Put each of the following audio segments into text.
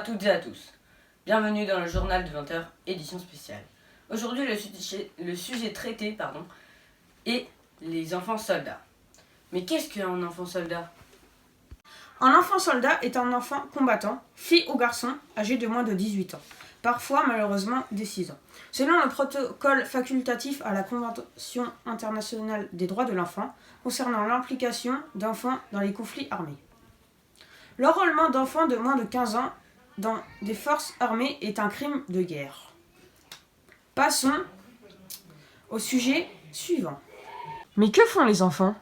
toutes et à tous. Bienvenue dans le journal de 20h, édition spéciale. Aujourd'hui, le sujet traité est les enfants soldats. Mais qu'est-ce qu'un enfant soldat ? Un enfant soldat est un enfant combattant, fille ou garçon, âgé de moins de 18 ans. Parfois, malheureusement, dès 6 ans. Selon le protocole facultatif à la Convention internationale des droits de l'enfant concernant l'implication d'enfants dans les conflits armés. L'enrôlement d'enfants de moins de 15 ans dans des forces armées est un crime de guerre. Passons au sujet suivant. Mais que font les enfants ?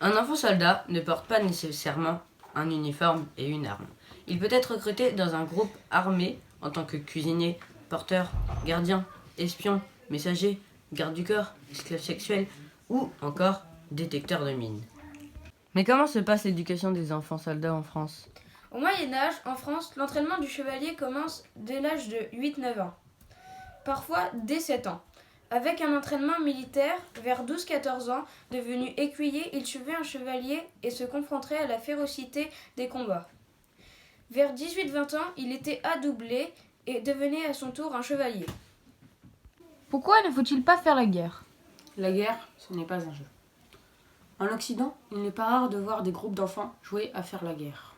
Un enfant soldat ne porte pas nécessairement un uniforme et une arme. Il peut être recruté dans un groupe armé en tant que cuisinier, porteur, gardien, espion, messager, garde du corps, esclave sexuel ou encore détecteur de mines. Mais comment se passe l'éducation des enfants soldats en France ? Au Moyen-Âge, en France, l'entraînement du chevalier commence dès l'âge de 8-9 ans, parfois dès 7 ans. Avec un entraînement militaire, vers 12-14 ans, devenu écuyer, il suivait un chevalier et se confronterait à la férocité des combats. Vers 18-20 ans, il était adoublé et devenait à son tour un chevalier. Pourquoi ne faut-il pas faire la guerre ? La guerre, ce n'est pas un jeu. En Occident, il n'est pas rare de voir des groupes d'enfants jouer à faire la guerre.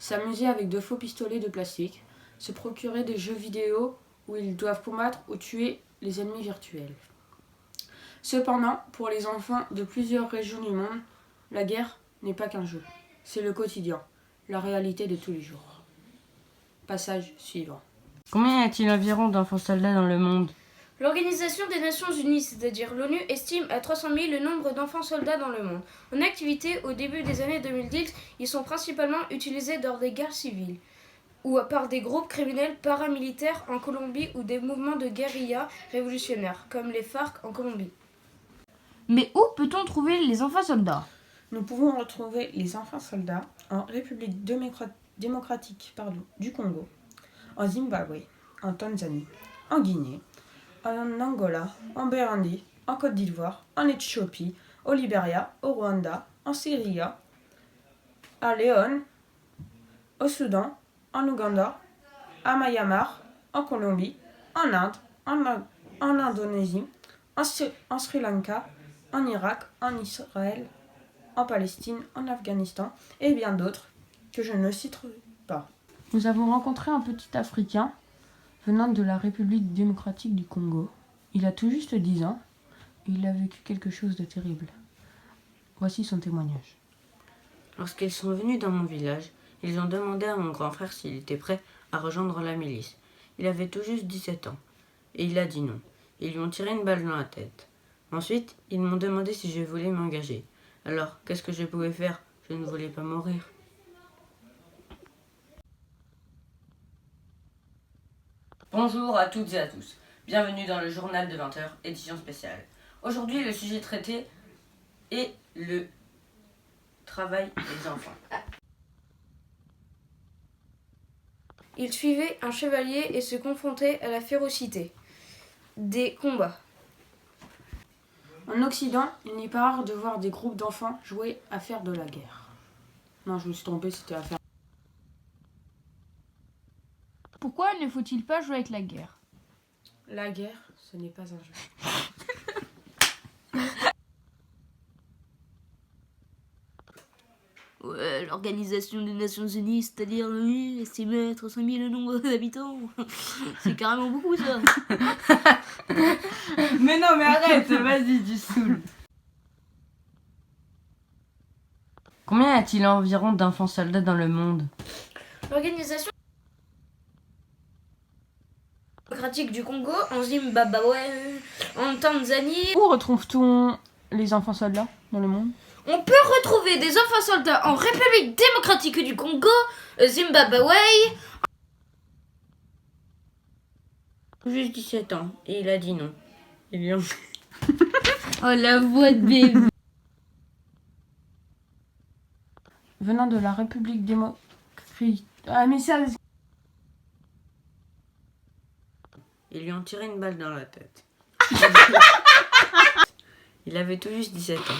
S'amuser avec de faux pistolets de plastique, se procurer des jeux vidéo où ils doivent combattre ou tuer les ennemis virtuels. Cependant, pour les enfants de plusieurs régions du monde, la guerre n'est pas qu'un jeu. C'est le quotidien, la réalité de tous les jours. Passage suivant. Combien y a-t-il environ d'enfants soldats dans le monde ? L'Organisation des Nations Unies, c'est-à-dire l'ONU, estime à 300 000 le nombre d'enfants soldats dans le monde. En activité au début des années 2010, ils sont principalement utilisés dans des guerres civiles ou par des groupes criminels paramilitaires en Colombie ou des mouvements de guérilla révolutionnaires, comme les FARC en Colombie. Mais où peut-on trouver les enfants soldats ? Nous pouvons retrouver les enfants soldats en République démocratique du Congo, en Zimbabwe, en Tanzanie, en Guinée, en Angola, en Burundi, en Côte d'Ivoire, en Éthiopie, au Libéria, au Rwanda, en Syrie, à Léone, au Soudan, en Ouganda, à Myanmar, en Colombie, en Inde, en Indonésie, en Sri Lanka, en Irak, en Israël, en Palestine, en Afghanistan et bien d'autres que je ne citerai pas. Nous avons rencontré un petit Africain venant de la République démocratique du Congo. Il a tout juste 10 ans et il a vécu quelque chose de terrible. Voici son témoignage. Lorsqu'ils sont venus dans mon village, ils ont demandé à mon grand frère s'il était prêt à rejoindre la milice. Il avait tout juste 17 ans et il a dit non. Ils lui ont tiré une balle dans la tête. Ensuite, ils m'ont demandé si je voulais m'engager. Alors, qu'est-ce que je pouvais faire ? Je ne voulais pas mourir. Bonjour à toutes et à tous. Bienvenue dans le journal de 20h, édition spéciale. Aujourd'hui, le sujet traité est le travail des enfants. Il suivait un chevalier et se confrontait à la férocité des combats. En Occident, il n'est pas rare de voir des groupes d'enfants jouer à faire de la guerre. Non, je me suis trompée, c'était à faire. Pourquoi ne faut-il pas jouer avec la guerre ? La guerre, ce n'est pas un jeu. Ouais, l'Organisation des Nations Unies, c'est-à-dire l'ONU, estimait à 300 000 le nombre d'habitants. C'est carrément beaucoup, ça. Mais non, mais arrête, vas-y, tu saoules. Combien y a-t-il environ d'enfants soldats dans le monde ? L'Organisation démocratique du Congo, en Zimbabwe, en Tanzanie. Où retrouve-t-on les enfants soldats dans le monde ? On peut retrouver des enfants soldats en République démocratique du Congo, Zimbabwe. Juste 17 ans, et il a dit non. Eh bien... Oh, la voix de bébé. Venant de la République démocratique... Ah mais ça... Ils lui ont tiré une balle dans la tête. Il avait tout juste 17 ans.